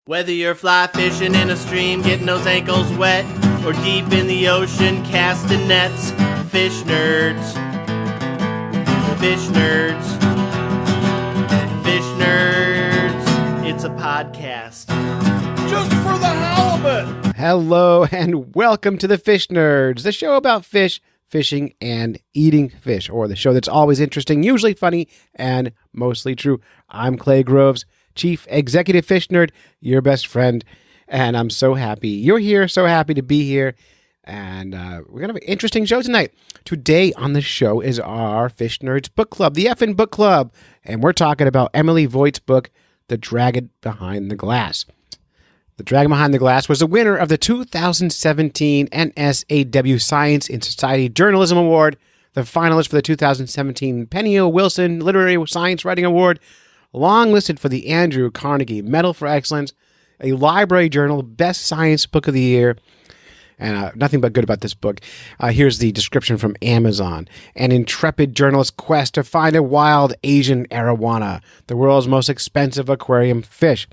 Whether you're fly fishing in a stream, getting those ankles wet, or deep in the ocean casting nets, fish nerds. Fish nerds. Fish nerds. It's a podcast. Just for the halibut. Hello and welcome to the Fish Nerds, the show about fish, fishing, and eating fish, or the show that's always interesting, usually funny, and mostly true. I'm Clay Groves, Chief Executive Fish Nerd, your best friend, and I'm so happy you're here, so happy to be here, and we're going to have an interesting show tonight. Today on the show is our Fish Nerds Book Club, the Effin' Book Club, and we're talking about Emily Voigt's book, The Dragon Behind the Glass. The Dragon Behind the Glass was the winner of the 2017 NSAW Science in Society Journalism Award, the finalist for the 2017 Penny O. Wilson Literary Science Writing Award, long-listed for the Andrew Carnegie Medal for Excellence, a Library Journal Best Science Book of the Year, and nothing but good about this book. Here's the description from Amazon. An intrepid journalist's quest to find a wild Asian Arowana, the world's most expensive aquarium fish,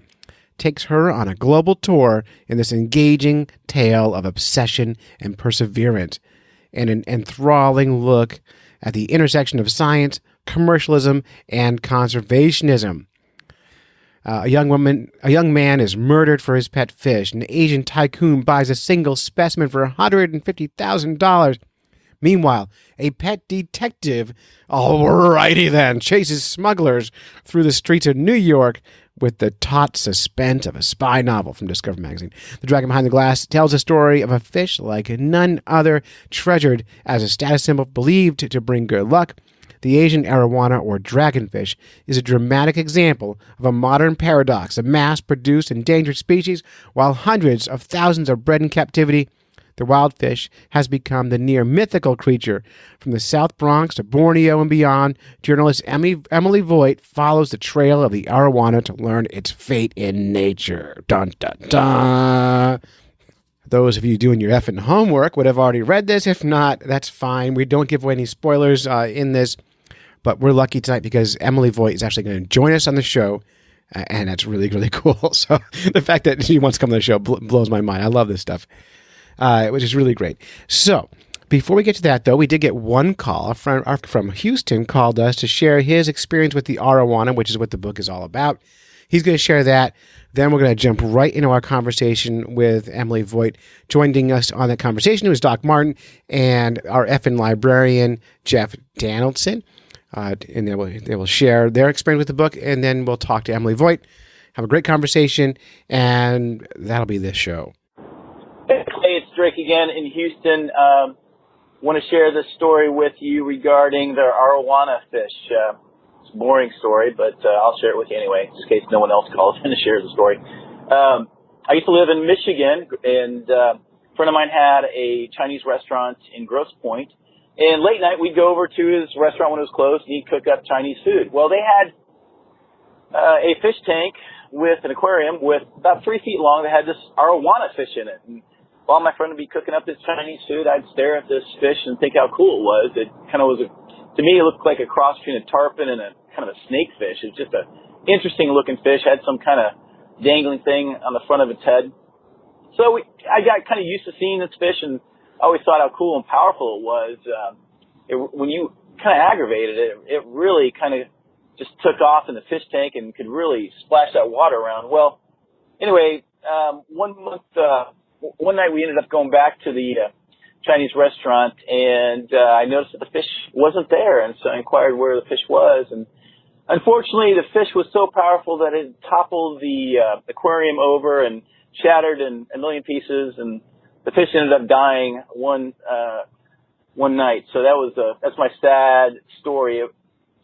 takes her on a global tour in this engaging tale of obsession and perseverance, and an enthralling look at the intersection of science, commercialism, and conservationism. A young man is murdered for his pet fish. An Asian tycoon buys a single specimen for $150,000. Meanwhile, a pet detective, alrighty then, chases smugglers through the streets of New York with the taut suspense of a spy novel from Discover Magazine. The Dragon Behind the Glass tells a story of a fish like none other, treasured as a status symbol, believed to bring good luck. The Asian Arowana, or dragonfish, is a dramatic example of a modern paradox, a mass-produced endangered species, while hundreds of thousands are bred in captivity. The wild fish has become the near-mythical creature. From the South Bronx to Borneo and beyond, journalist Emily Voigt follows the trail of the Arowana to learn its fate in nature. Dun, dun, dun. Those of you doing your effing homework would have already read this. If not, that's fine. We don't give away any spoilers in this, but we're lucky tonight because Emily Voigt is actually going to join us on the show, and that's really, really cool. So the fact that she wants to come on the show blows my mind. I love this stuff. Which is really great. So, before we get to that, though, we did get one call. A friend from Houston called us to share his experience with the Arowana, which is what the book is all about. He's going to share that. Then we're going to jump right into our conversation with Emily Voigt. Joining us on that conversation was Doc Martin and our effing librarian, Jeff Donaldson. And they will share their experience with the book, and then we'll talk to Emily Voigt, have a great conversation, and that'll be this show. Hey, it's Drake again in Houston. Want to share this story with you regarding the Arowana fish. It's a boring story, but I'll share it with you anyway, just in case no one else calls in to share the story. I used to live in Michigan, and a friend of mine had a Chinese restaurant in Grosse Pointe. And late night, we'd go over to his restaurant when it was closed, and he'd cook up Chinese food. Well, they had a fish tank with an aquarium with about 3 feet long that had this Arowana fish in it. And while my friend would be cooking up this Chinese food, I'd stare at this fish and think how cool it was. It kind of was, to me, it looked like a cross between a tarpon and a kind of a snakefish. It was just an interesting looking fish, had some kind of dangling thing on the front of its head. So I got kind of used to seeing this fish, and I always thought how cool and powerful it was. When you kind of aggravated it, it really kind of just took off in the fish tank and could really splash that water around. Well, anyway, one night we ended up going back to the Chinese restaurant, and I noticed that the fish wasn't there, and so I inquired where the fish was. And unfortunately, the fish was so powerful that it toppled the aquarium over and shattered in a million pieces, and the fish ended up dying one night. So that's my sad story.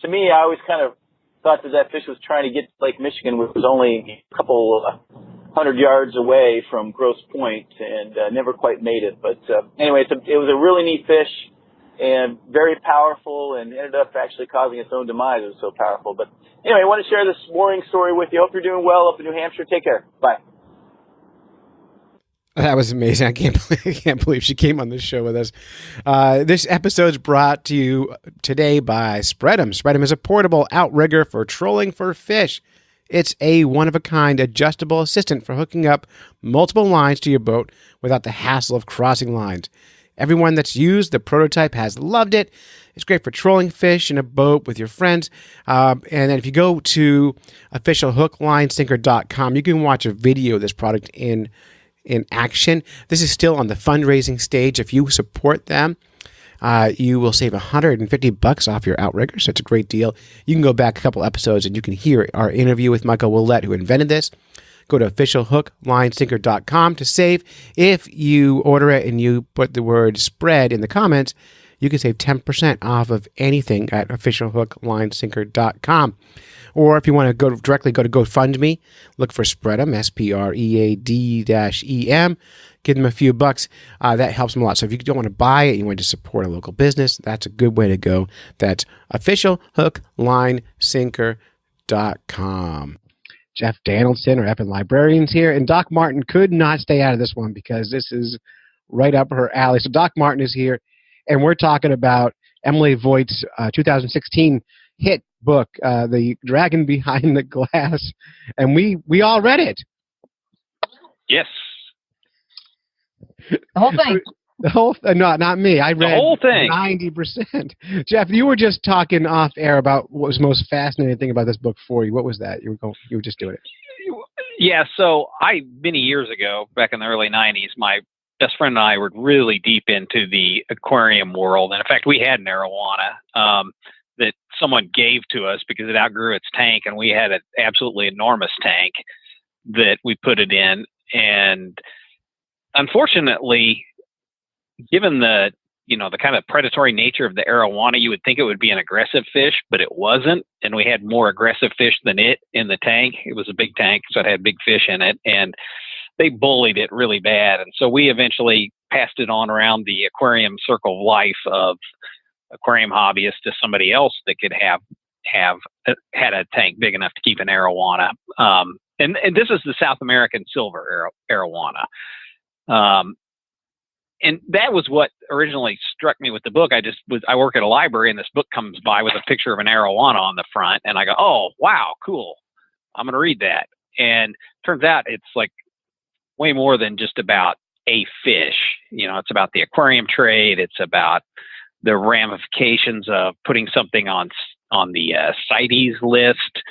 To me, I always kind of thought that fish was trying to get to Lake Michigan, which was only a couple 100 yards away from Grosse Pointe, and never quite made it. But anyway, it was a really neat fish and very powerful, and ended up actually causing its own demise. It was so powerful. But anyway, I want to share this boring story with you. Hope you're doing well up in New Hampshire. Take care. Bye. That was amazing. I can't believe she came on this show with us. This episode is brought to you today by Spread'em. Spread'em is a portable outrigger for trolling for fish. It's a one-of-a-kind adjustable assistant for hooking up multiple lines to your boat without the hassle of crossing lines. Everyone that's used the prototype has loved it. It's great for trolling fish in a boat with your friends. And then if you go to officialhooklinesinker.com, you can watch a video of this product in action. This is still on the fundraising stage. If you support them, you will save $150 off your outrigger, so it's a great deal. You can go back a couple episodes and you can hear our interview with Michael Willett, who invented this. Go to officialhooklinesinker.com to save. If you order it and you put the word spread in the comments, you can save 10% off of anything at officialhooklinesinker.com. Or if you want to go to GoFundMe, look for Spreadem, SPREAD-EM. Give them a few bucks. That helps them a lot. So if you don't want to buy it, you want to support a local business, that's a good way to go. That's officialhooklinesinker.com. Jeff Donaldson, our Eppin Librarians here, and Doc Martin could not stay out of this one because this is right up her alley. So Doc Martin is here, and we're talking about Emily Voigt's 2016 hit book, The Dragon Behind the Glass, and we all read it. Yes. The whole thing. The whole no, not me. I read the whole thing. 90%. Jeff, you were just talking off air about what was the most fascinating thing about this book for you. What was that? You were just doing it. Yeah, so many years ago, back in the early 90s, my best friend and I were really deep into the aquarium world. And in fact, we had an arowana that someone gave to us because it outgrew its tank, and we had an absolutely enormous tank that we put it in. And unfortunately, given the kind of predatory nature of the arowana, you would think it would be an aggressive fish, but it wasn't. And we had more aggressive fish than it in the tank. It was a big tank, so it had big fish in it, and they bullied it really bad. And so we eventually passed it on around the aquarium circle of life of aquarium hobbyists to somebody else that could have had a tank big enough to keep an arowana. And this is the South American silver arowana. And that was what originally struck me with the book. I work at a library, and this book comes by with a picture of an arowana on the front, and I go, oh, wow, cool. I'm going to read that. And turns out it's like way more than just about a fish. It's about the aquarium trade. It's about the ramifications of putting something on the CITES list.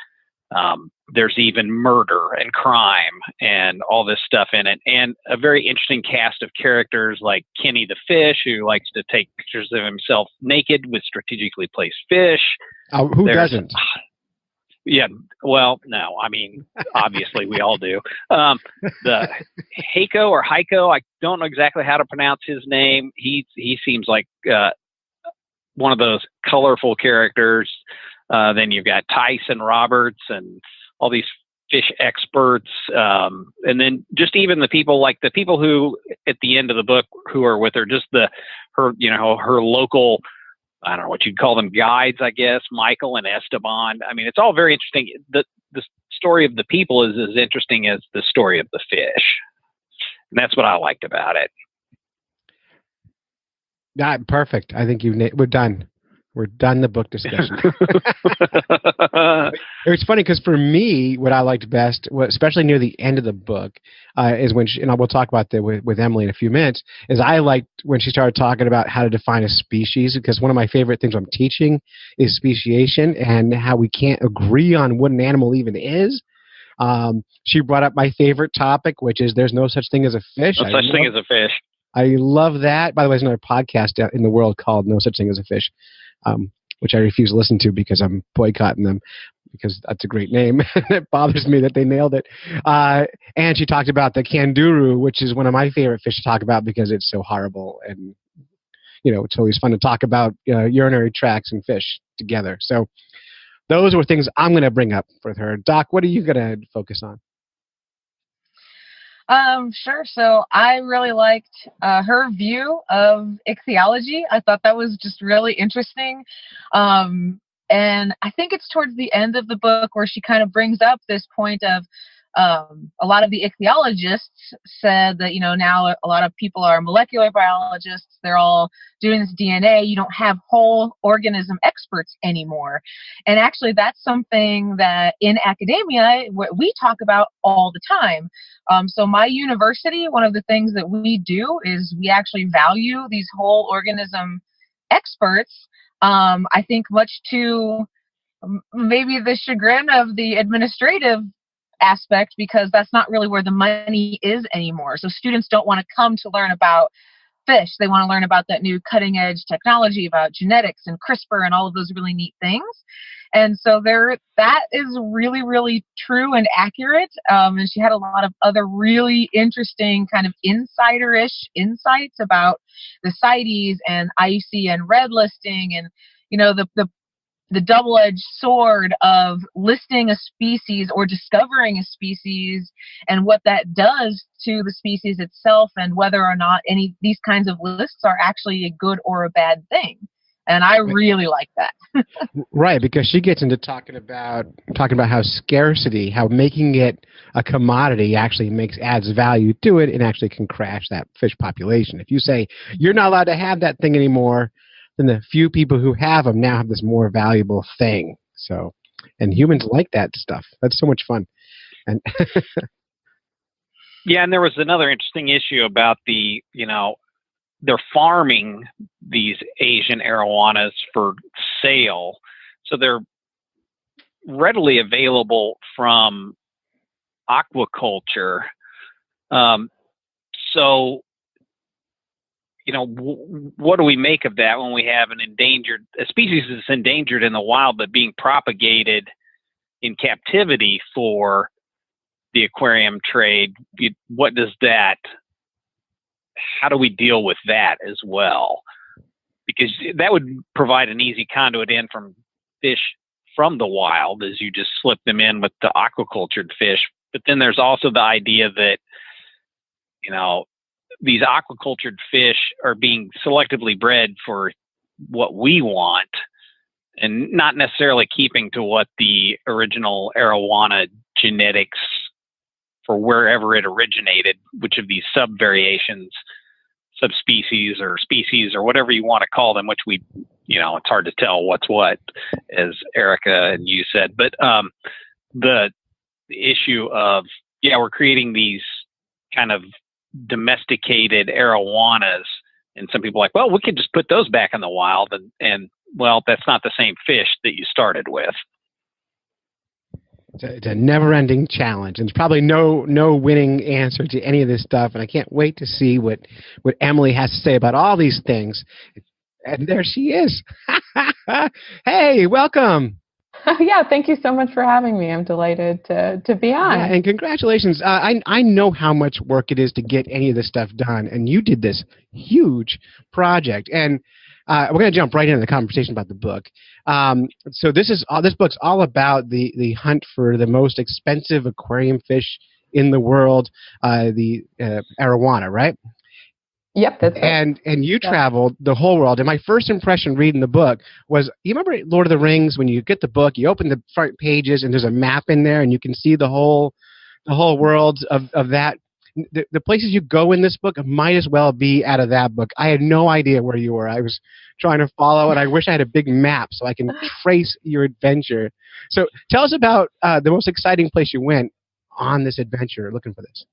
There's even murder and crime and all this stuff in it, and a very interesting cast of characters like Kenny the fish, who likes to take pictures of himself naked with strategically placed fish. Who doesn't? Yeah, well, no, I mean, obviously we all do. The Heiko, I don't know exactly how to pronounce his name. He seems like one of those colorful characters. Then you've got Tyson Roberts and all these fish experts. And then just even the people who at the end of the book who are with her, just her local, I don't know what you'd call them, guides, I guess, Michael and Esteban. I mean, it's all very interesting. The story of the people is as interesting as the story of the fish. And that's what I liked about it. Perfect. I think we're done. We're done the book discussion. It was funny because for me, what I liked best, especially near the end of the book, is when and we'll talk about that with Emily in a few minutes, is I liked when she started talking about how to define a species, because one of my favorite things I'm teaching is speciation and how we can't agree on what an animal even is. She brought up my favorite topic, which is there's no such thing as a fish. No such thing as a fish. I love that. By the way, there's another podcast in the world called No Such Thing as a Fish, which I refuse to listen to because I'm boycotting them, because that's a great name. It bothers me that they nailed it. And she talked about the kanduru, which is one of my favorite fish to talk about because it's so horrible. And, it's always fun to talk about urinary tracts and fish together. So those were things I'm going to bring up with her. Doc, what are you going to focus on? Sure. So I really liked her view of ichthyology. I thought that was just really interesting. And I think it's towards the end of the book where she kind of brings up this point of A lot of the ichthyologists said that, now a lot of people are molecular biologists. They're all doing this DNA. You don't have whole organism experts anymore. And actually, that's something that in academia, we talk about all the time. So my university, one of the things that we do is we actually value these whole organism experts. I think much to maybe the chagrin of the administrative aspect, because that's not really where the money is anymore. So students don't want to come to learn about fish. They want to learn about that new cutting edge technology, about genetics and CRISPR and all of those really neat things. And so that is really, really true and accurate. And she had a lot of other really interesting kind of insider-ish insights about the CITES and IUCN red listing and, the double-edged sword of listing a species or discovering a species and what that does to the species itself, and whether or not these kinds of lists are actually a good or a bad thing. And I really like that. Right, because she gets into talking about how scarcity, how making it a commodity actually adds value to it and actually can crash that fish population. If you say you're not allowed to have that thing anymore, then the few people who have them now have this more valuable thing. So, and humans like that stuff. That's so much fun. And yeah, and there was another interesting issue about they're farming these Asian arowanas for sale. So they're readily available from aquaculture. So, what do we make of that when we have a species that's endangered in the wild but being propagated in captivity for the aquarium trade? How do we deal with that as well? Because that would provide an easy conduit in from fish from the wild, as you just slip them in with the aquacultured fish. But then there's also the idea that, these aquacultured fish are being selectively bred for what we want and not necessarily keeping to what the original arowana genetics for wherever it originated, which of these subvariations, subspecies or species or whatever you want to call them, which it's hard to tell what's what, as Erica and you said. But the issue of, we're creating these kind of domesticated arowanas, and some people are like, well, we could just put those back in the wild, and well, that's not the same fish that you started with. It's a never-ending challenge, and it's probably no winning answer to any of this stuff. And I can't wait to see what Emily has to say about all these things. And there she is. Hey, welcome. Yeah, thank you so much for having me. I'm delighted to be on. Yeah, and congratulations. I know how much work it is to get any of this stuff done, and you did this huge project. And we're going to jump right into the conversation about the book. So this book's all about the hunt for the most expensive aquarium fish in the world, the arowana, right? Yep, that's right. And you traveled the whole world. And my first impression reading the book was, you remember Lord of the Rings, when you get the book, you open the front pages and there's a map in there and you can see the whole world of that. The places you go in this book might as well be out of that book. I had no idea where you were. I was trying to follow, and I wish I had a big map so I can trace your adventure. So tell us about the most exciting place you went on this adventure looking for this.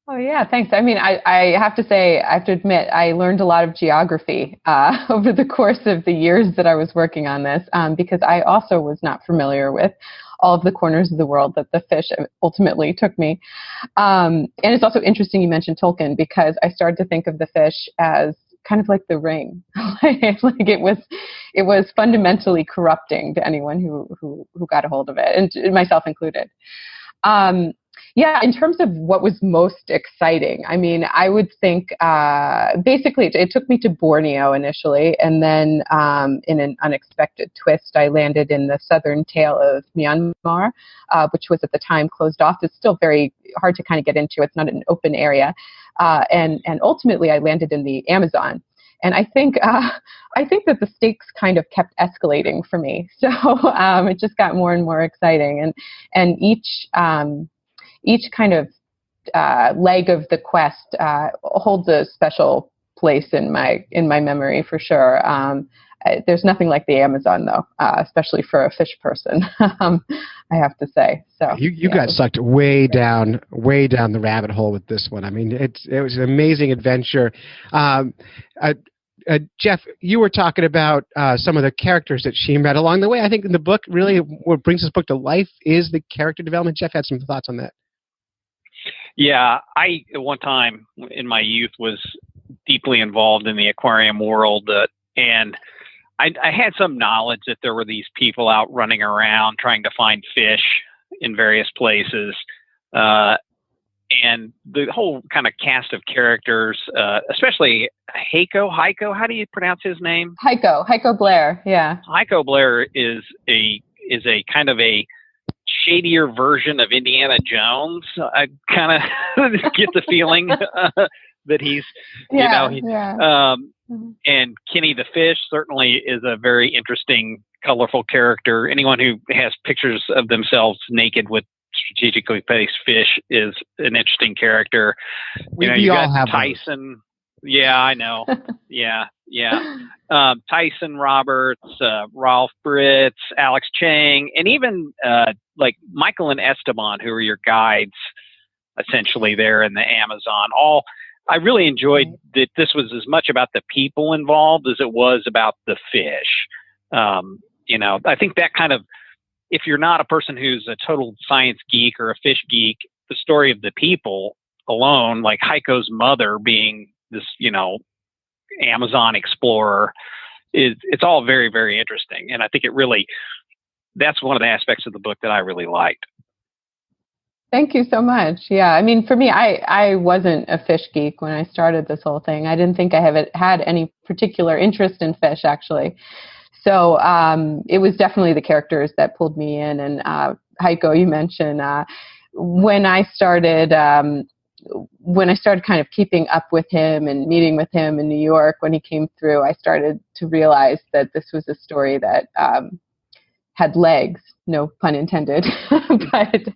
Oh, yeah, thanks. I mean, I have to admit, I learned a lot of geography over the course of the years that I was working on this, because I also was not familiar with all of the corners of the world that the fish ultimately took me. And it's also interesting you mentioned Tolkien, because I started to think of the fish as kind of like the ring. Like it was fundamentally corrupting to anyone who got a hold of it, and myself included. Yeah, in terms of what was most exciting, I mean, I would think basically it took me to Borneo initially, and then in an unexpected twist, I landed in the southern tail of Myanmar, which was at the time closed off. It's still very hard to kind of get into. It's not an open area. And ultimately, I landed in the Amazon. And I think that the stakes kind of kept escalating for me. So it just got more and more exciting. And each kind of leg of the quest holds a special place in my memory for sure. There's nothing like the Amazon though, especially for a fish person. I have to say. So you got sucked way down the rabbit hole with this one. I mean, it was an amazing adventure. Jeff, you were talking about some of the characters that she met along the way. I think in the book, really, what brings this book to life is the character development. Jeff had some thoughts on that. Yeah, I at one time in my youth was deeply involved in the aquarium world, and I had some knowledge that there were these people out running around trying to find fish in various places. And the whole kind of cast of characters, especially Heiko, how do you pronounce his name? Heiko Blair, yeah. Heiko Blair is a kind of a shadier version of Indiana Jones. I kind of get the feeling that he's, and Kenny the fish certainly is a very interesting, colorful character. Anyone who has pictures of themselves naked with strategically placed fish is an interesting character. We all have Tyson. Those. Yeah, I know. yeah. Tyson Roberts, Ralph Britz, Alex Chang, and even like Michael and Esteban, who are your guides essentially there in the Amazon. I really enjoyed that this was as much about the people involved as it was about the fish. I think that kind of, if you're not a person who's a total science geek or a fish geek, the story of the people alone, like Heiko's mother being this, Amazon explorer, it's all very, very interesting. And I think that's one of the aspects of the book that I really liked. Thank you so much. Yeah, I mean, for me, I wasn't a fish geek when I started this whole thing. I didn't think I had any particular interest in fish, actually. So it was definitely the characters that pulled me in. And Heiko, you mentioned, when I started kind of keeping up with him and meeting with him in New York when he came through, I started to realize that this was a story that had legs, no pun intended. But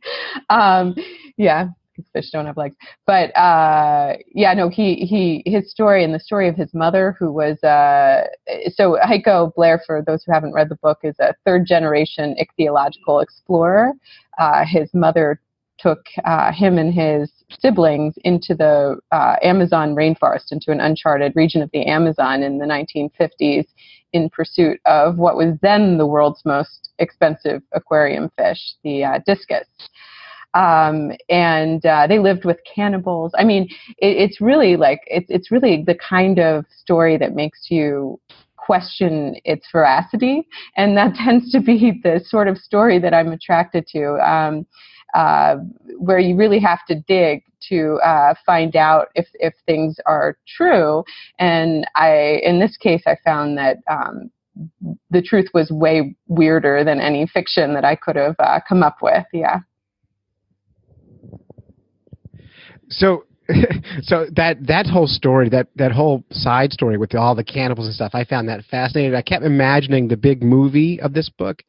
yeah, because fish don't have legs. But his story and the story of his mother, who was so Heiko Blair, for those who haven't read the book, is a third generation ichthyological explorer. His mother took him and his siblings into the Amazon rainforest, into an uncharted region of the Amazon in the 1950s in pursuit of what was then the world's most expensive aquarium fish, the discus. And they lived with cannibals. I mean, it's really the kind of story that makes you question its veracity. And that tends to be the sort of story that I'm attracted to. Where you really have to dig to find out if things are true. And in this case, I found that the truth was way weirder than any fiction that I could have come up with. Yeah. So that whole story, that whole side story with all the cannibals and stuff, I found that fascinating. I kept imagining the big movie of this book,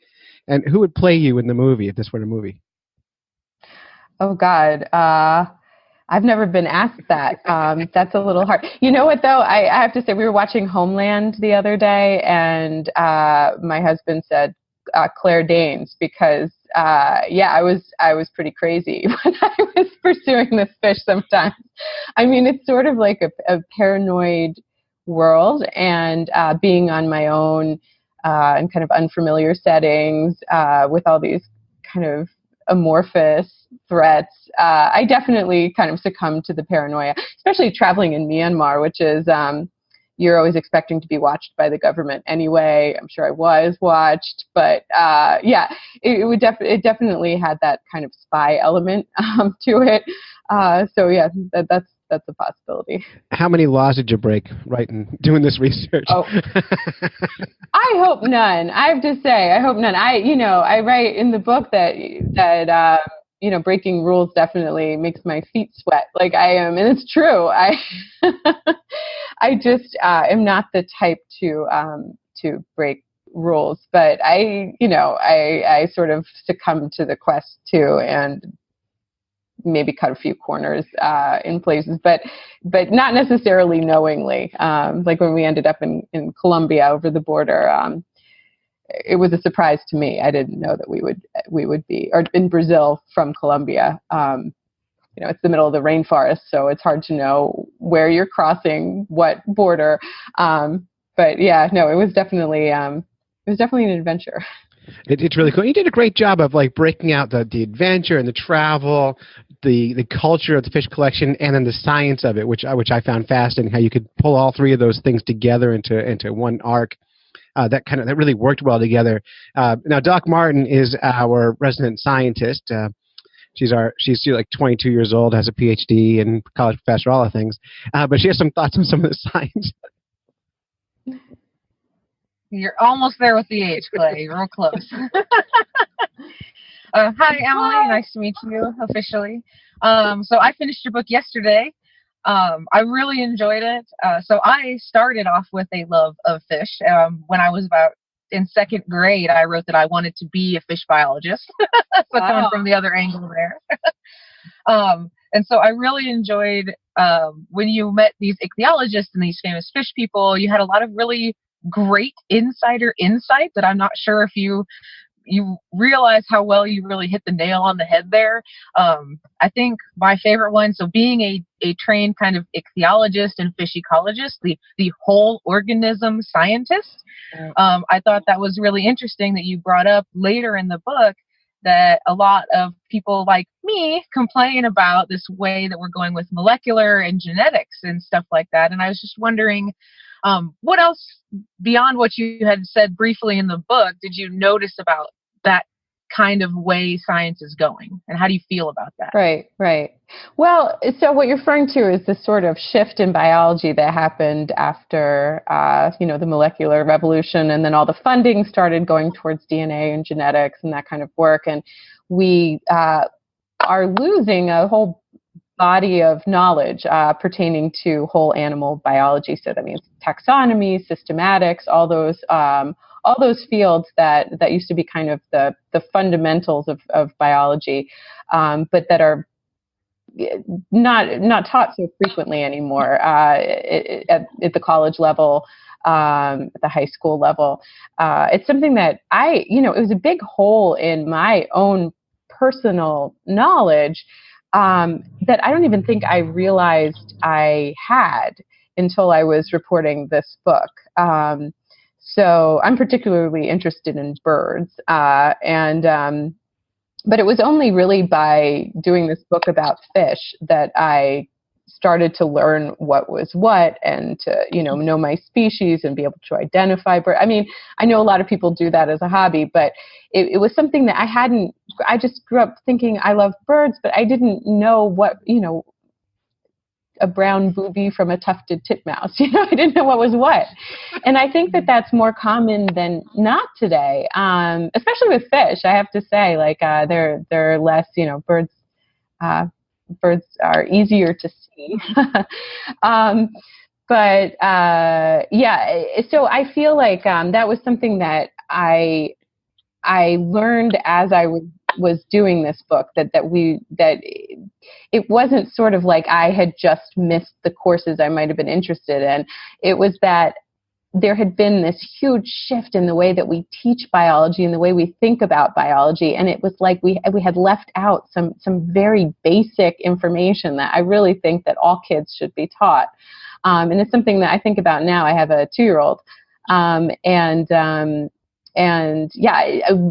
and who would play you in the movie if this were a movie? Oh, God. I've never been asked that. That's a little hard. You know what, though? I have to say, we were watching Homeland the other day, and my husband said Claire Danes because, I was pretty crazy when I was pursuing this fish sometimes. I mean, it's sort of like a paranoid world, and being on my own in kind of unfamiliar settings with all these kind of amorphous threats, I definitely kind of succumbed to the paranoia, especially traveling in Myanmar, which is you're always expecting to be watched by the government anyway. I'm sure I was watched, but it definitely had that kind of spy element to it. That's a possibility. How many laws did you break doing this research? Oh, I hope none. I have to say, I hope none. I write in the book that breaking rules definitely makes my feet sweat like I am. And it's true. I just am not the type to break rules, but I sort of succumb to the quest too. And maybe cut a few corners in places, but not necessarily knowingly. Like when we ended up in Colombia over the border, it was a surprise to me. I didn't know that we would be, or in Brazil from Colombia. It's the middle of the rainforest, so it's hard to know where you're crossing what border. But yeah, no, it was definitely an adventure. It's really cool. You did a great job of like breaking out the adventure and the travel, the culture of the fish collection, and then the science of it, which I found fascinating. How you could pull all three of those things together into one arc. That really worked well together. Now, Doc Martin is our resident scientist. She's like 22 years old, has a PhD, and college professor, all the things. But she has some thoughts on some of the science. You're almost there with the age, Clay. Real close. Hi, Emily. Nice to meet you officially. So I finished your book yesterday. I really enjoyed it. So I started off with a love of fish. When I was about in second grade, I wrote that I wanted to be a fish biologist. So coming from the other angle there. And so I really enjoyed when you met these ichthyologists and these famous fish people. You had a lot of really great insider insight that I'm not sure if you realize how well you really hit the nail on the head there. I think my favorite one, so being a trained kind of ichthyologist and fish ecologist, the whole organism scientist, I thought that was really interesting that you brought up later in the book that a lot of people like me complain about this way that we're going with molecular and genetics and stuff like that. And I was just wondering, what else beyond what you had said briefly in the book did you notice about that kind of way science is going? And how do you feel about that? Right. Well, so what you're referring to is this sort of shift in biology that happened after, the molecular revolution, and then all the funding started going towards DNA and genetics and that kind of work. And we are losing a whole body of knowledge pertaining to whole animal biology. So that means taxonomy, systematics, all those fields that used to be kind of the fundamentals of biology, but that are not taught so frequently anymore at the college level, at the high school level. It's something that it was a big hole in my own personal knowledge that I don't even think I realized I had until I was reporting this book. So I'm particularly interested in birds, but it was only really by doing this book about fish that I started to learn what was what, and to know my species and be able to identify birds. I mean, I know a lot of people do that as a hobby, but it was something that I just grew up thinking I love birds, but I didn't know what, a brown booby from a tufted titmouse. I didn't know what was what. And I think that that's more common than not today, especially with fish. I have to say, like, they're less, birds are easier to see. So I feel like that was something that I learned as I was doing this book, that it wasn't sort of like I had just missed the courses I might have been interested in. It was that there had been this huge shift in the way that we teach biology and the way we think about biology, and it was like we had left out some very basic information that I really think that all kids should be taught. And it's something that I think about now. I have a 2-year-old,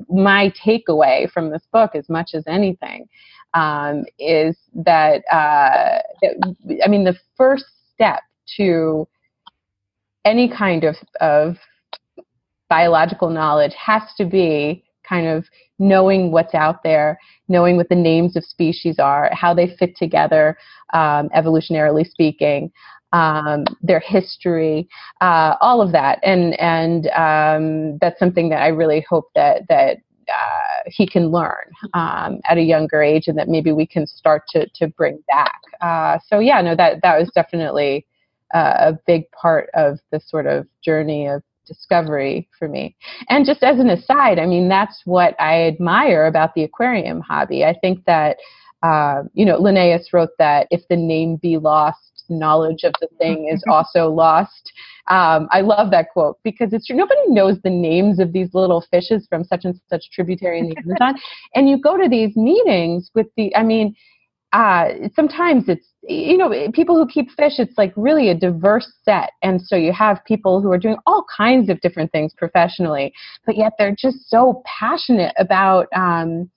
my takeaway from this book, as much as anything, is that the first step to any kind of biological knowledge has to be kind of knowing what's out there, knowing what the names of species are, how they fit together, evolutionarily speaking, their history, all of that. And that's something that I really hope that he can learn at a younger age, and that maybe we can start to bring back. That was definitely a big part of the sort of journey of discovery for me. And just as an aside, that's what I admire about the aquarium hobby. I think that Linnaeus wrote that if the name be lost, knowledge of the thing is also lost. I love that quote because it's true. Nobody knows the names of these little fishes from such and such tributary in the Amazon. And you go to these meetings with sometimes it's, people who keep fish, it's like really a diverse set. And so you have people who are doing all kinds of different things professionally, but yet they're just so passionate about the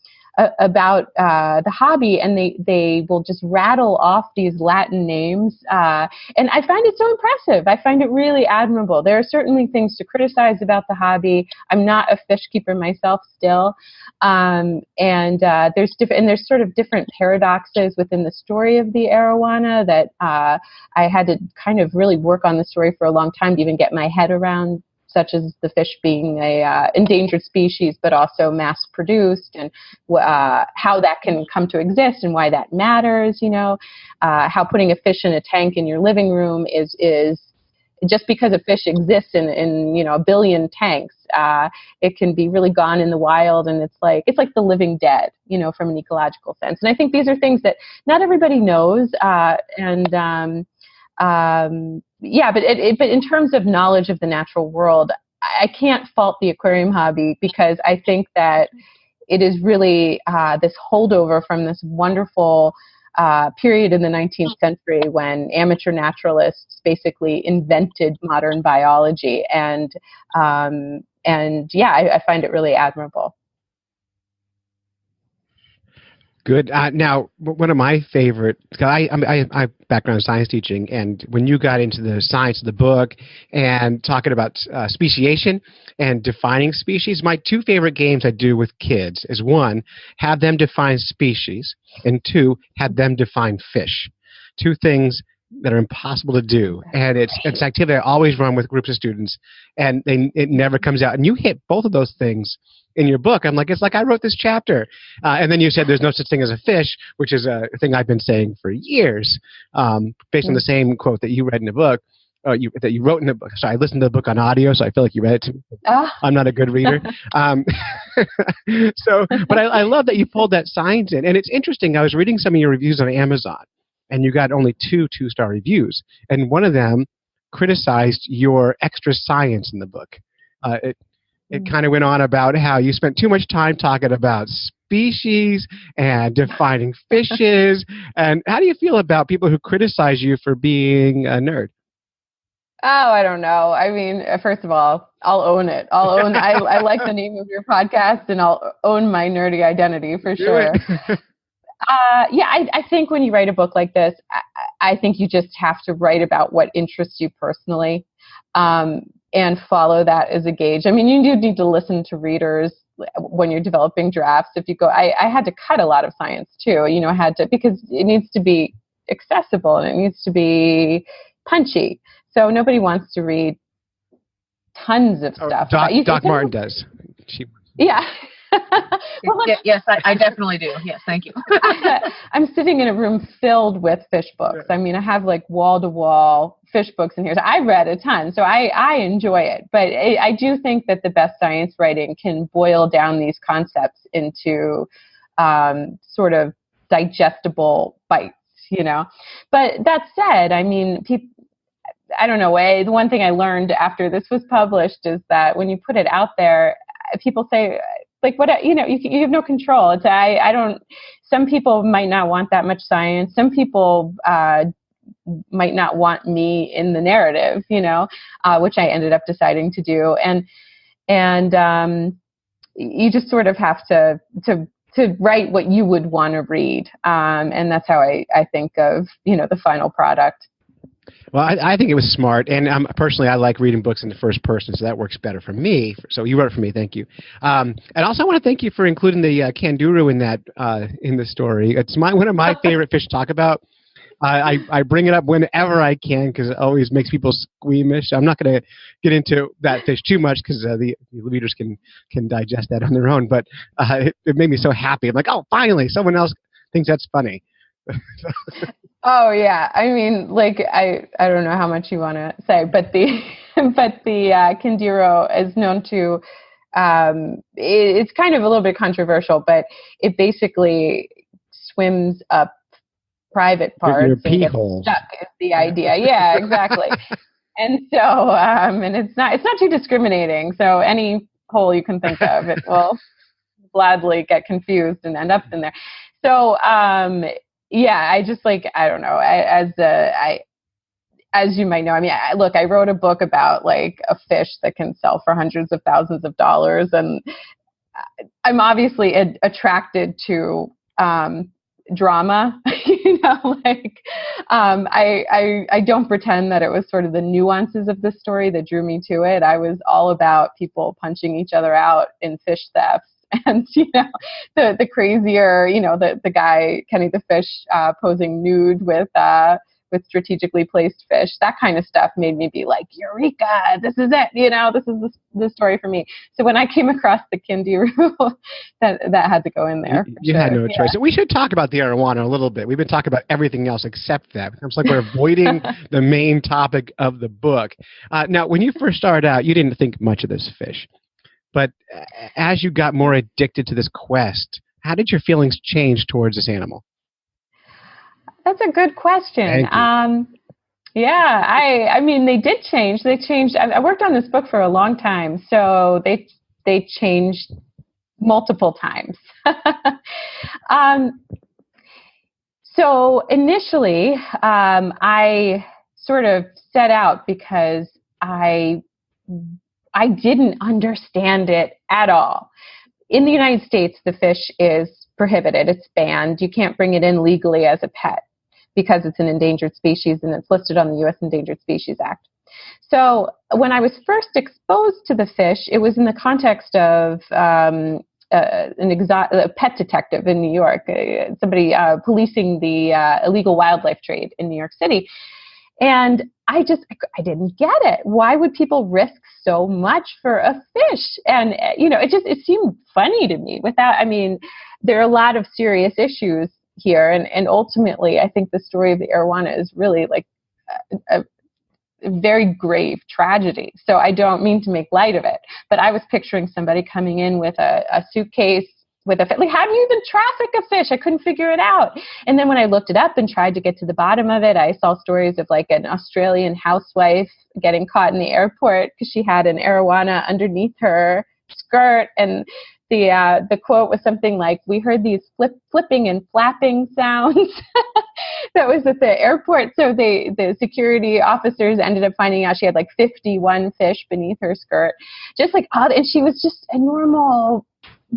hobby, and they will just rattle off these Latin names. And I find it so impressive. I find it really admirable. There are certainly things to criticize about the hobby. I'm not a fish keeper myself still. There's sort of different paradoxes within the story of the arowana that I had to kind of really work on the story for a long time to even get my head around, such as the fish being a endangered species, but also mass-produced, and how that can come to exist and why that matters. How putting a fish in a tank in your living room is just because a fish exists in a billion tanks, it can be really gone in the wild, and it's like the living dead, from an ecological sense. And I think these are things that not everybody knows, but in terms of knowledge of the natural world, I can't fault the aquarium hobby, because I think that it is really this holdover from this wonderful period in the 19th century when amateur naturalists basically invented modern biology. I find it really admirable. Good. Now, one of my favorite, I have background in science teaching, and when you got into the science of the book and talking about speciation and defining species, my two favorite games I do with kids is, one, have them define species, and two, have them define fish. Two things that are impossible to do, and it's activity I always run with groups of students, and it never comes out. And you hit both of those things in your book. I'm like, it's like I wrote this chapter. And then you said there's no such thing as a fish, which is a thing I've been saying for years, based on the same quote that you read in the book, that you wrote in the book. So I listened to the book on audio, so I feel like you read it to me. I'm not a good reader. But I love that you pulled that science in. And it's interesting, I was reading some of your reviews on Amazon, and you got only 2 2-star reviews. And one of them criticized your extra science in the book. It kind of went on about how you spent too much time talking about species and defining fishes. And how do you feel about people who criticize you for being a nerd? Oh, I don't know. I mean, first of all, I'll own it. I like the name of your podcast, and I'll own my nerdy identity for sure. I think when you write a book like this, I think you just have to write about what interests you personally. And follow that as a gauge. I mean, you do need to listen to readers when you're developing drafts. If you go, I had to cut a lot of science too. Because it needs to be accessible and it needs to be punchy. So nobody wants to read tons of stuff. Doc Martin does. Yeah. Yes, I definitely do. Yes, thank you. I'm sitting in a room filled with fish books. I mean, I have like wall-to-wall fish books in here. So I read a ton, so I enjoy it. But I do think that the best science writing can boil down these concepts into sort of digestible bites, But that said, I mean, I don't know. The one thing I learned after this was published is that when you put it out there, people say, like, what, you have no control. It's, I don't, some people might not want that much science. Some people might not want me in the narrative, which I ended up deciding to do. And you just sort of have to write what you would want to read. And that's how I think of, the final product. Well, I think it was smart, and personally, I like reading books in the first person, so that works better for me. So you wrote it for me, thank you. And also, I want to thank you for including the kanduru in that in the story. It's one of my favorite fish to talk about. I bring it up whenever I can because it always makes people squeamish. I'm not going to get into that fish too much because the readers can digest that on their own. But it made me so happy. I'm like, oh, finally, someone else thinks that's funny. Oh yeah, I mean, like I don't know how much you want to say, but the kanduru is known to. It's kind of a little bit controversial, but it basically swims up private parts your and pee gets holes. stuck is the idea. Yeah, exactly. And so, and it's not too discriminating. So any hole you can think of, it will gladly get confused and end up in there. So, yeah, I just like, I don't know, as you might know, I mean, I wrote a book about like a fish that can sell for hundreds of thousands of dollars, and I'm obviously attracted to drama. I don't pretend that it was sort of the nuances of the story that drew me to it. I was all about people punching each other out in fish thefts. And, the crazier, the guy, Kenny the fish, posing nude with strategically placed fish, that kind of stuff made me be like, eureka, this is it, this is the story for me. So when I came across the Kindy rule, that had to go in there. You had no choice. We should talk about the arowana a little bit. We've been talking about everything else except that. It's like we're avoiding the main topic of the book. Now, when you first started out, you didn't think much of this fish. But as you got more addicted to this quest, how did your feelings change towards this animal? That's a good question. Yeah, I mean, they did change. They changed. I worked on this book for a long time, so they changed multiple times. So initially, I sort of set out because I didn't understand it at all. In the United States, the fish is prohibited. It's banned. You can't bring it in legally as a pet because it's an endangered species and it's listed on the U.S. Endangered Species Act. So when I was first exposed to the fish, it was in the context of a pet detective in New York, somebody policing the illegal wildlife trade in New York City. And I didn't get it. Why would people risk so much for a fish? And, it seemed funny to me. There are a lot of serious issues here. And ultimately, I think the story of the arowana is really like a very grave tragedy. So I don't mean to make light of it. But I was picturing somebody coming in with a suitcase with a fish. Like, how do you even traffic a fish? I couldn't figure it out. And then when I looked it up and tried to get to the bottom of it, I saw stories of like an Australian housewife getting caught in the airport because she had an arowana underneath her skirt. And the quote was something like, "We heard these flipping and flapping sounds." That was at the airport. So the security officers ended up finding out she had like 51 fish beneath her skirt. Just like, and she was just a normal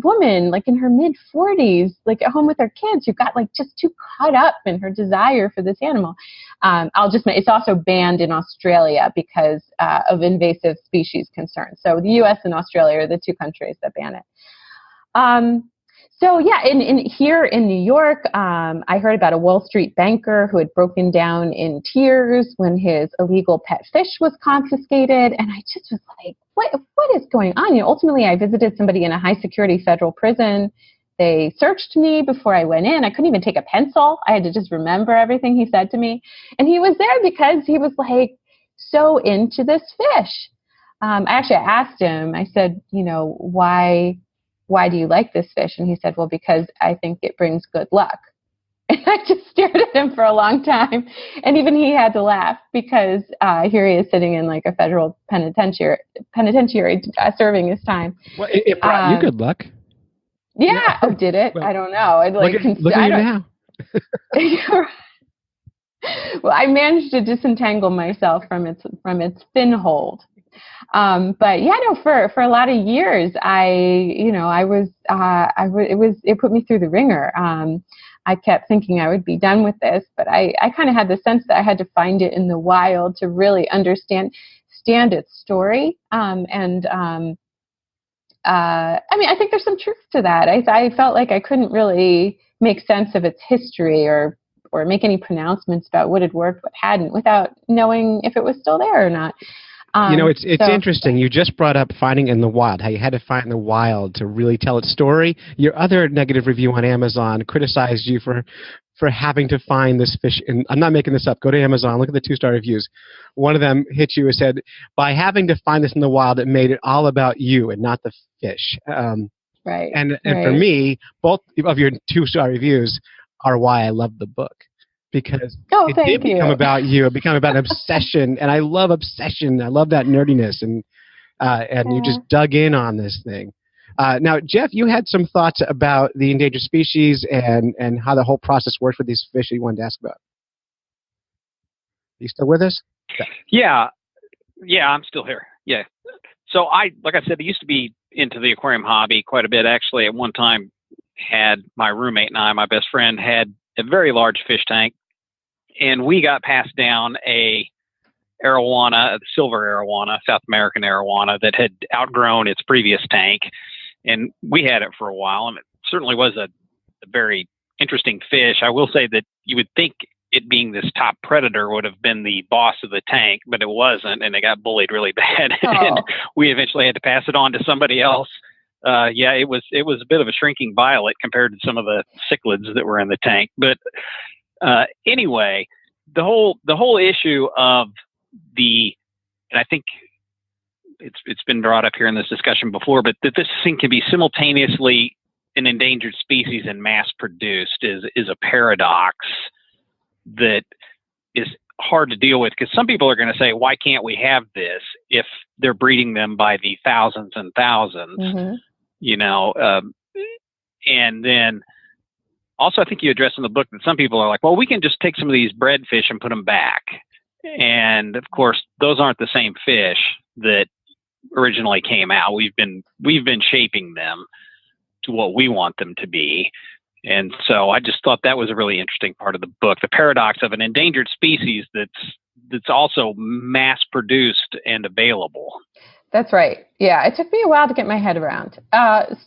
woman, like in her mid-40s, like at home with her kids, who got like just too caught up in her desire for this animal. It's also banned in Australia because of invasive species concerns. So the U.S. and Australia are the two countries that ban it. So yeah, here in New York, I heard about a Wall Street banker who had broken down in tears when his illegal pet fish was confiscated, and I just was like, what is going on? Ultimately, I visited somebody in a high security federal prison. They searched me before I went in. I couldn't even take a pencil. I had to just remember everything he said to me, and he was there because he was like so into this fish. I asked him. I said, why do you like this fish? And he said, well, because I think it brings good luck. And I just stared at him for a long time. And even he had to laugh because here he is sitting in like a federal penitentiary serving his time. Well, it brought you good luck. Yeah. Oh, did it? Well, I don't know. Look at you now. Well, I managed to disentangle myself from its fin hold. But yeah, no, for a lot of years, it put me through the ringer. I kept thinking I would be done with this, but I kind of had the sense that I had to find it in the wild to really understand its story. I think there's some truth to that. I felt like I couldn't really make sense of its history or make any pronouncements about what had worked, what hadn't, without knowing if it was still there or not. It's interesting. You just brought up finding in the wild, how you had to find in the wild to really tell its story. Your other negative review on Amazon criticized you for having to find this fish. And I'm not making this up. Go to Amazon, look at the 2-star reviews. One of them hit you and said, by having to find this in the wild, it made it all about you and not the fish. Right. And for me, both of your 2-star reviews are why I love the book, because it thank did become you. about you. It became about obsession, and I love obsession. I love that nerdiness, and you just dug in on this thing. Now, Jeff, you had some thoughts about the endangered species and how the whole process works with these fish that you wanted to ask about. Are you still with us? Yeah, I'm still here. Yeah. So like I said, I used to be into the aquarium hobby quite a bit. Actually, at one time, had my roommate and I, my best friend, had a very large fish tank, and we got passed down a arowana, a silver arowana, South American arowana, that had outgrown its previous tank, and we had it for a while, and it certainly was a very interesting fish. I will say that you would think it being this top predator would have been the boss of the tank, but it wasn't, and it got bullied really bad. And we eventually had to pass it on to somebody else. It was a bit of a shrinking violet compared to some of the cichlids that were in the tank. But anyway, the whole issue of and I think it's been brought up here in this discussion before, but that this thing can be simultaneously an endangered species and mass produced is a paradox that is hard to deal with, because some people are going to say, why can't we have this if they're breeding them by the thousands and thousands? And then also I think you address in the book that some people are like, well, we can just take some of these bred fish and put them back. And of course, those aren't the same fish that originally came out. We've been shaping them to what we want them to be. And so I just thought that was a really interesting part of the book, the paradox of an endangered species that's also mass produced and available. That's right. Yeah, it took me a while to get my head around.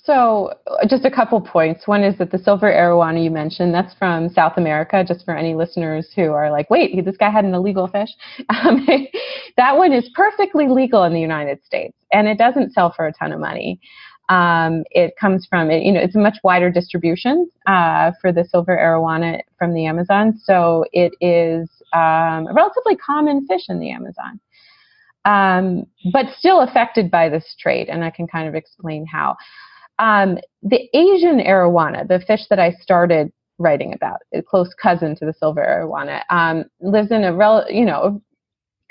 So just a couple points. One is that the silver arowana you mentioned, that's from South America, just for any listeners who are like, wait, this guy had an illegal fish. That one is perfectly legal in the United States, and it doesn't sell for a ton of money. It comes from, it's a much wider distribution for the silver arowana from the Amazon. So it is a relatively common fish in the Amazon. But still affected by this trade, and I can kind of explain how. The Asian arowana, the fish that I started writing about, a close cousin to the silver arowana, lives in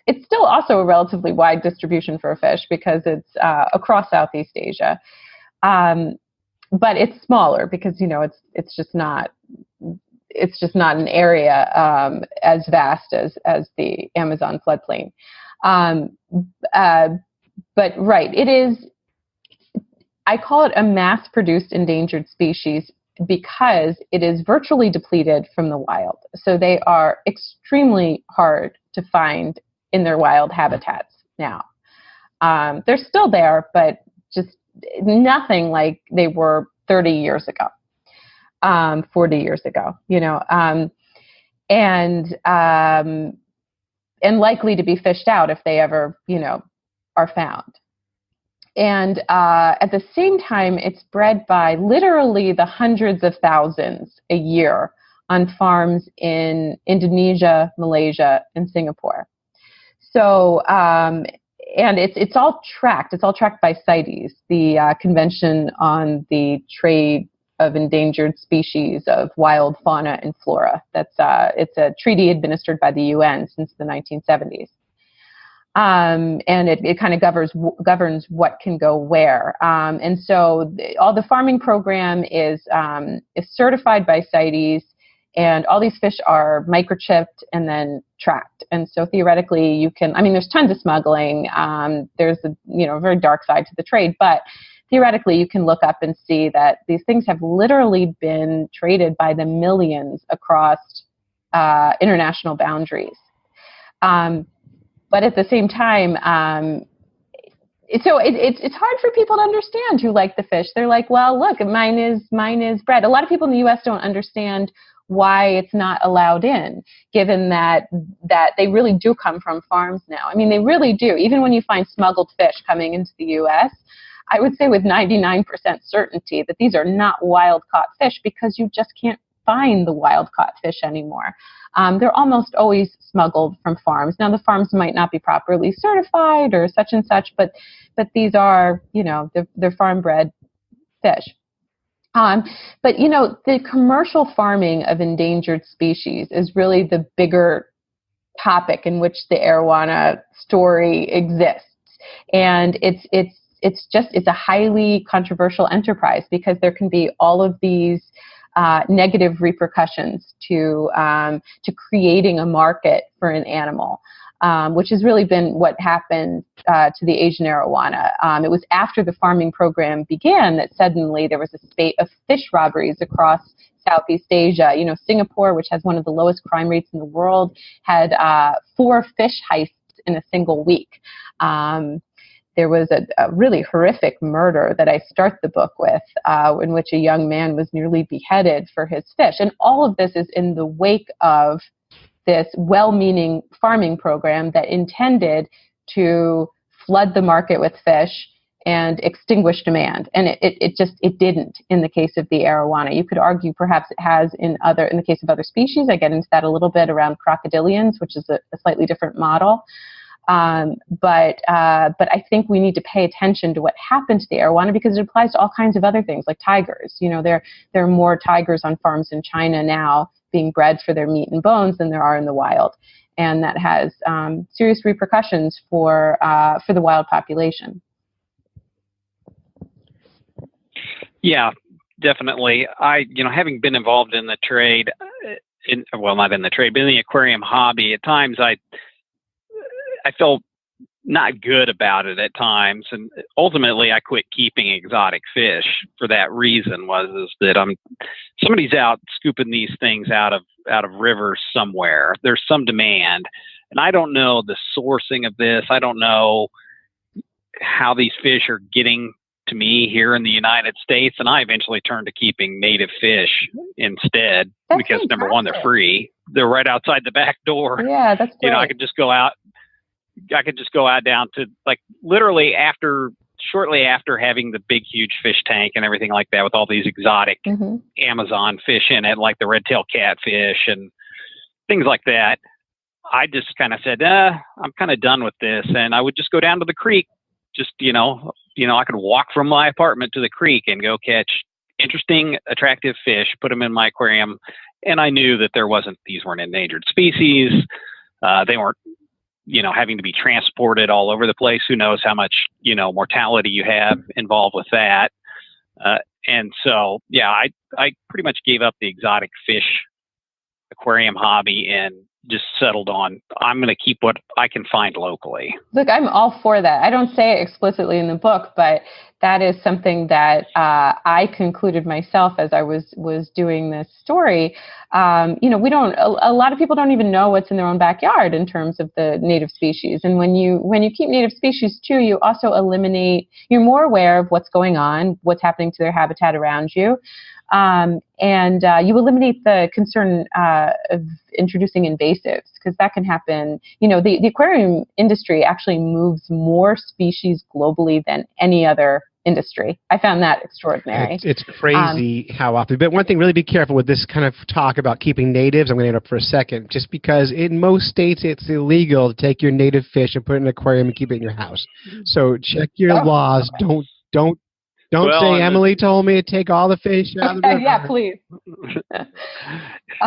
it's still also a relatively wide distribution for a fish because it's across Southeast Asia. But it's smaller because it's just not an area as vast as the Amazon floodplain. But right, it is, I call it a mass-produced endangered species because it is virtually depleted from the wild. So they are extremely hard to find in their wild habitats now. They're still there, but just nothing like they were 30 years ago, 40 years ago, and likely to be fished out if they ever, are found. And at the same time, it's bred by literally the hundreds of thousands a year on farms in Indonesia, Malaysia, and Singapore. So, and it's all tracked. It's all tracked by CITES, the Convention on the Trade of Endangered Species of Wild Fauna and Flora. It's a treaty administered by the UN since the 1970s. And it kind of governs what can go where. And so all the farming program is certified by CITES, and all these fish are microchipped and then tracked. And so theoretically you can, there's tons of smuggling. There's a very dark side to the trade, but theoretically you can look up and see that these things have literally been traded by the millions across international boundaries. But at the same time, so it's hard for people to understand who like the fish. They're like, well, look, mine is bred. A lot of people in the U.S. don't understand why it's not allowed in, given that they really do come from farms now. They really do. Even when you find smuggled fish coming into the U.S., I would say with 99% certainty that these are not wild-caught fish because you just can't find the wild-caught fish anymore. They're almost always smuggled from farms. Now, the farms might not be properly certified or such and such, but these are, they're farm-bred fish. But, you know, the commercial farming of endangered species is really the bigger topic in which the arowana story exists. And it's a highly controversial enterprise because there can be all of these negative repercussions to creating a market for an animal. Which has really been what happened to the Asian arowana. It was after the farming program began that suddenly there was a spate of fish robberies across Southeast Asia. You know, Singapore, which has one of the lowest crime rates in the world, had 4 fish heists in a single week. There was a really horrific murder that I start the book with, in which a young man was nearly beheaded for his fish. And all of this is in the wake of this well-meaning farming program that intended to flood the market with fish and extinguish demand. And it didn't in the case of the arowana. You could argue perhaps it has in the case of other species. I get into that a little bit around crocodilians, which is a slightly different model. But I think we need to pay attention to what happened to the arowana because it applies to all kinds of other things like tigers. You know, there are more tigers on farms in China now being bred for their meat and bones than there are in the wild, and that has serious repercussions for the wild population. Yeah, definitely. Having been involved in the trade, not in the trade, but in the aquarium hobby, at times I felt not good about it at times, and ultimately I quit keeping exotic fish for that reason. Was that somebody's out scooping these things out of rivers somewhere. There's some demand, and I don't know the sourcing of this. I don't know how these fish are getting to me here in the United States, and I eventually turned to keeping native fish instead. That's because fantastic. Number one, they're free. They're right outside the back door. Yeah, that's great. I could just go out down to literally shortly after having the big, huge fish tank and everything like that with all these exotic Amazon fish in it, like the red-tailed catfish and things like that. I just kind of said, I'm kind of done with this. And I would just go down to the creek. Just, I could walk from my apartment to the creek and go catch interesting, attractive fish, put them in my aquarium. And I knew that these weren't endangered species. They weren't, having to be transported all over the place. Who knows how much, mortality you have involved with that. And so, I pretty much gave up the exotic fish aquarium hobby and just settled on, I'm going to keep what I can find locally. Look, I'm all for that. I don't say it explicitly in the book, but that is something that I concluded myself as I was doing this story. A lot of people don't even know what's in their own backyard in terms of the native species. And when you keep native species too, you also you're more aware of what's going on, what's happening to their habitat around you. And you eliminate the concern of introducing invasives, because that can happen. The aquarium industry actually moves more species globally than any other industry. I found that extraordinary. It's crazy how often. But one thing, really be careful with this kind of talk about keeping natives. I'm going to interrupt for a second, just because in most states it's illegal to take your native fish and put it in an aquarium and keep it in your house. So check your laws. Don't say Emily told me to take all the fish out of the river. Yeah, please.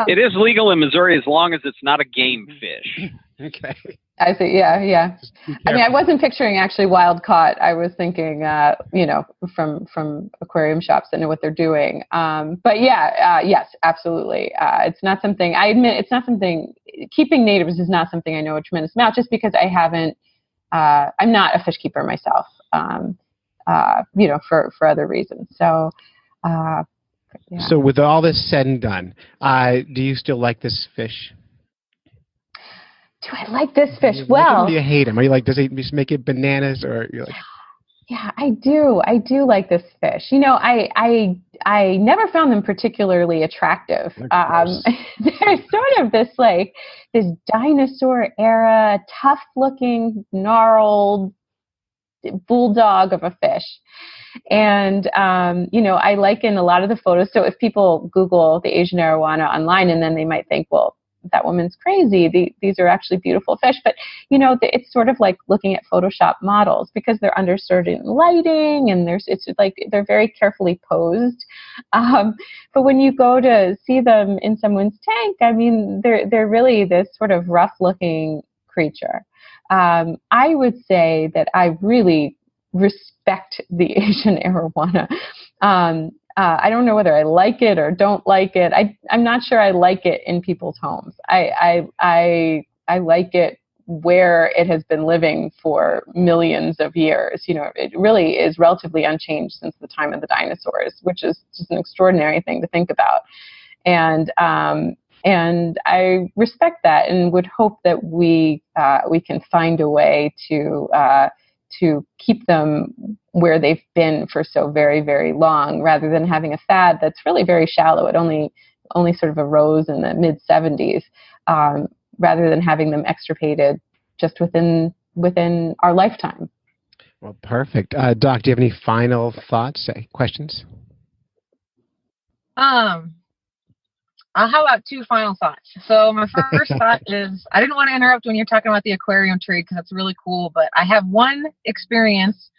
It is legal in Missouri as long as it's not a game fish. Okay. I see. Yeah. I mean, I wasn't picturing actually wild caught. I was thinking, from aquarium shops that know what they're doing. But yes, absolutely. It's not something, I admit, it's not something, keeping natives is not something I know a tremendous amount, just because I haven't, I'm not a fish keeper myself. For other reasons. So, yeah. So with all this said and done, do you still like this fish? Do I like this fish? Well, do you hate him? Are you like, does he just make it bananas, or you're like? Yeah, I do. I do like this fish. I never found them particularly attractive. They're sort of this dinosaur era, tough looking, gnarled bulldog of a fish. And, I liken a lot of the photos. So if people Google the Asian arowana online, and then they might think, well, that woman's crazy. These are actually beautiful fish. But, it's sort of like looking at Photoshop models because they're under certain lighting and it's like they're very carefully posed. But when you go to see them in someone's tank, I mean, they're really this sort of rough-looking creature. I would say that I really respect the Asian Arowana. I don't know whether I like it or don't like it. I'm not sure I like it in people's homes. I like it where it has been living for millions of years. It really is relatively unchanged since the time of the dinosaurs, which is just an extraordinary thing to think about. And I respect that and would hope that we can find a way to keep them where they've been for so very, very long, rather than having a fad that's really very shallow. It only sort of arose in the mid 70s, rather than having them extirpated just within our lifetime. Well, perfect. Doc, do you have any final thoughts, questions? How about two final thoughts? So my first thought is, I didn't want to interrupt when you're talking about the aquarium trade because that's really cool, but I have one experience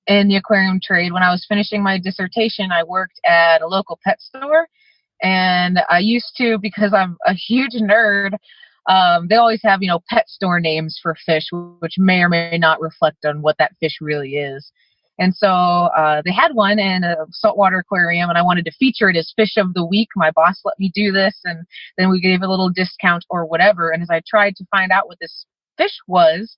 in the aquarium trade. When I was finishing my dissertation, I worked at a local pet store, and I used to, because I'm a huge nerd, they always have, pet store names for fish, which may or may not reflect on what that fish really is. And so they had one in a saltwater aquarium, and I wanted to feature it as Fish of the Week. My boss let me do this, and then we gave a little discount or whatever. And as I tried to find out what this fish was,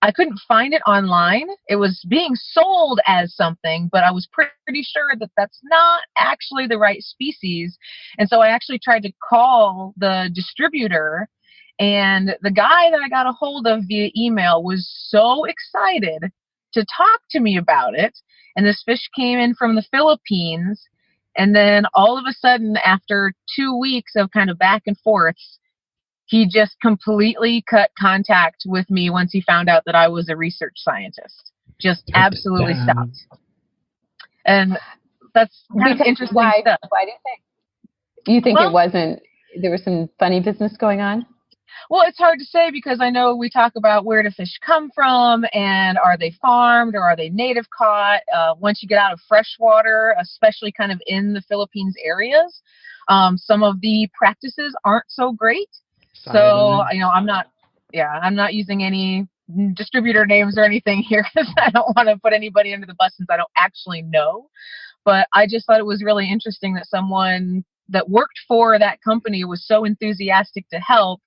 I couldn't find it online. It was being sold as something, but I was pretty sure that that's not actually the right species. And so I actually tried to call the distributor, and the guy that I got a hold of via email was so excited to talk to me about it. And this fish came in from the Philippines. And then all of a sudden, after 2 weeks of kind of back and forth, he just completely cut contact with me once he found out that I was a research scientist. Just absolutely stopped. And that's kind of interesting stuff. Why do you think? You think it wasn't, there was some funny business going on? Well, it's hard to say because I know we talk about where do fish come from and are they farmed or are they native caught. Once you get out of freshwater, especially kind of in the Philippines areas, some of the practices aren't so great. So, I'm not using any distributor names or anything here because I don't want to put anybody under the bus since I don't actually know. But I just thought it was really interesting that someone that worked for that company was so enthusiastic to help,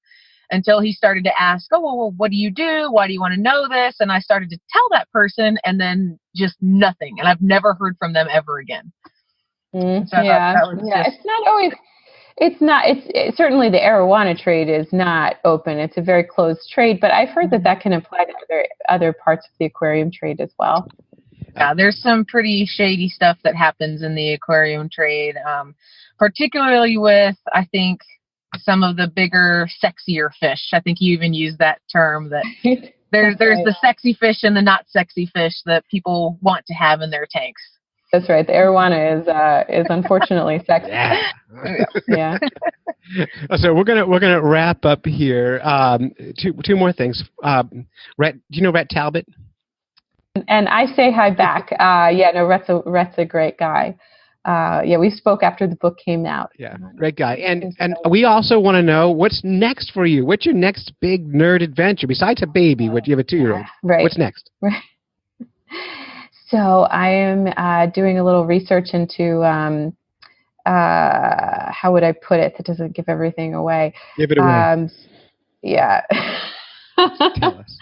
until he started to ask, well, what do you do? Why do you want to know this? And I started to tell that person, and then just nothing. And I've never heard from them ever again. It's not always, it's certainly the arowana trade is not open. It's a very closed trade, but I've heard that can apply to other parts of the aquarium trade as well. Yeah, there's some pretty shady stuff that happens in the aquarium trade, particularly with, I think, some of the bigger, sexier fish. I think you even used that term, that there's the sexy fish and the not sexy fish that people want to have in their tanks. That's right. The arowana is unfortunately sexy. Yeah. So we're gonna wrap up here. Two more things. Rhett, do you know Rhett Talbot? And I say hi back. Rhett's a great guy. We spoke after the book came out. Yeah, great guy. And we also want to know what's next for you. What's your next big nerd adventure besides a baby? What, you have a 2-year-old? Right. What's next? Right. So I am doing a little research into how would I put it that doesn't give everything away. Give it away. Yeah. Tell us.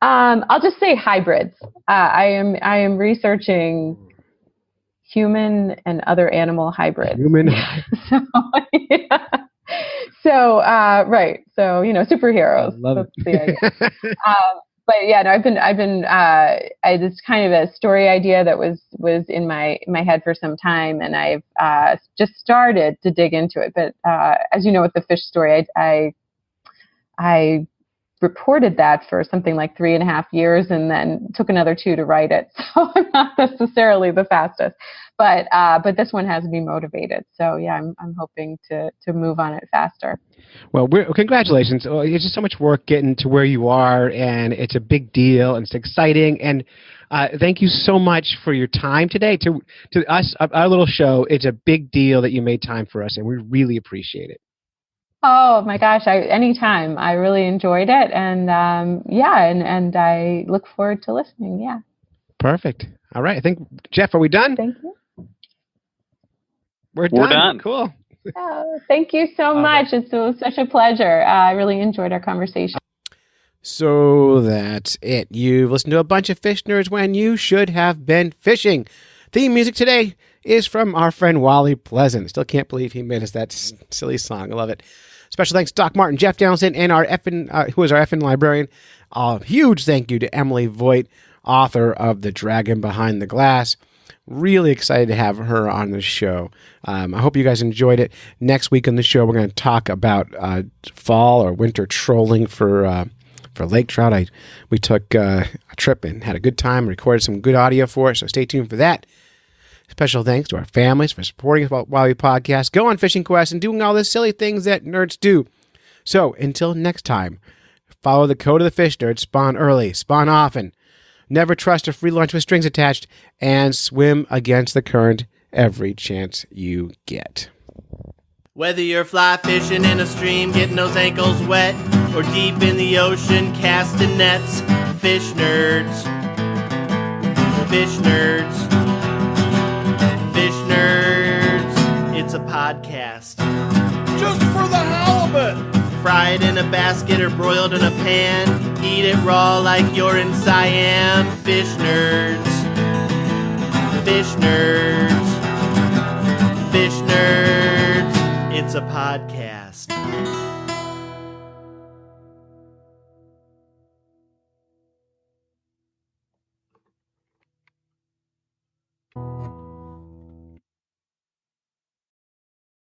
I'll just say hybrids. I am researching human and other animal hybrids. Right. So, superheroes. I love That's it. the idea. But yeah, no, it's kind of a story idea that was in my head for some time, and I've just started to dig into it. But as you know, with the fish story, I reported that for something like 3.5 years and then took another 2 to write it. So I'm not necessarily the fastest, but this one has me motivated. So yeah, I'm hoping to move on it faster. Well, congratulations. It's just so much work getting to where you are, and it's a big deal, and it's exciting. And thank you so much for your time today. To us, our little show, it's a big deal that you made time for us, and we really appreciate it. Oh my gosh! Anytime. I really enjoyed it, and and I look forward to listening. Yeah. Perfect. All right. I think, Jeff, are we done? Thank you. We're done. Cool. Oh, thank you so much. It was such a pleasure. I really enjoyed our conversation. So that's it. You've listened to a bunch of Fish Nerds when you should have been fishing. Theme music today is from our friend Wally Pleasant. Still can't believe he made us that silly song. I love it. Special thanks to Doc Martin, Jeff Donaldson, and our who is our effing librarian. A huge thank you to Emily Voigt, author of The Dragon Behind the Glass. Really excited to have her on the show. I hope you guys enjoyed it. Next week on the show, we're going to talk about fall or winter trolling for lake trout. We took a trip and had a good time, recorded some good audio for it, so stay tuned for that. Special thanks to our families for supporting us while we podcast, go on fishing quests, and doing all the silly things that nerds do. So until next time, follow the code of the Fish Nerds, spawn early, spawn often, never trust a free lunch with strings attached, and swim against the current every chance you get. Whether you're fly fishing in a stream, getting those ankles wet, or deep in the ocean casting nets, Fish Nerds. Fish Nerds. Fish Nerds. It's a podcast. Just for the halibut! Fried in a basket or broiled in a pan. Eat it raw like you're in Siam. Fish Nerds. Fish Nerds. Fish Nerds. It's a podcast.